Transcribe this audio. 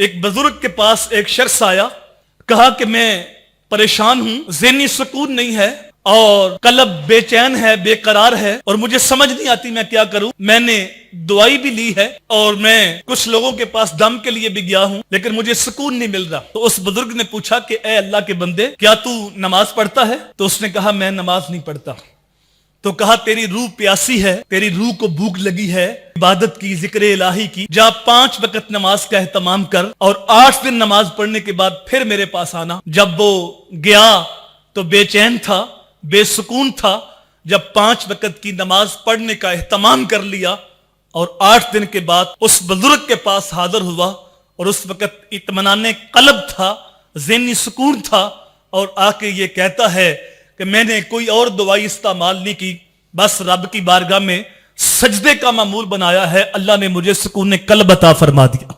एक बुजुर्ग के पास एक शख्स आया, कहा कि मैं परेशान हूं, ज़हनी सुकून नहीं है और कल्ब बेचैन है, बेकरार है और मुझे समझ नहीं आती मैं क्या करूं। मैंने दवाई भी ली है और मैं कुछ लोगों के पास दम के लिए भी गया हूं, लेकिन मुझे सुकून नहीं मिल रहा। तो उस बुजुर्ग ने पूछा कि ए अल्लाह के बंदे, क्या तू नमाज पढ़ता है? तो उसने कहा मैं नमाज नहीं पढ़ता। तो कहा तेरी रूह प्यासी है, तेरी रूह को भूख लगी है इबादत की, जिक्र इलाही की, जा 5 वक्त नमाज का एहतमाम कर और 8 दिन नमाज पढ़ने के बाद फिर मेरे पास आना। जब वो गया तो बेचैन था, बेसुकून था। जब 5 वक्त की नमाज पढ़ने का एहतमाम कर लिया और 8 दिन के बाद उस बुजुर्ग के पास हाजिर हुआ और उस वक्त इत्मीनान कल्ब था, ज़हनी सुकून था और आके ये कहता है कि मैंने कोई और दवाई इस्तेमाल नहीं की, बस रब की बारगाह में सजदे का मामूल बनाया है, अल्लाह ने मुझे सुकून कल्ब अता फरमा दिया।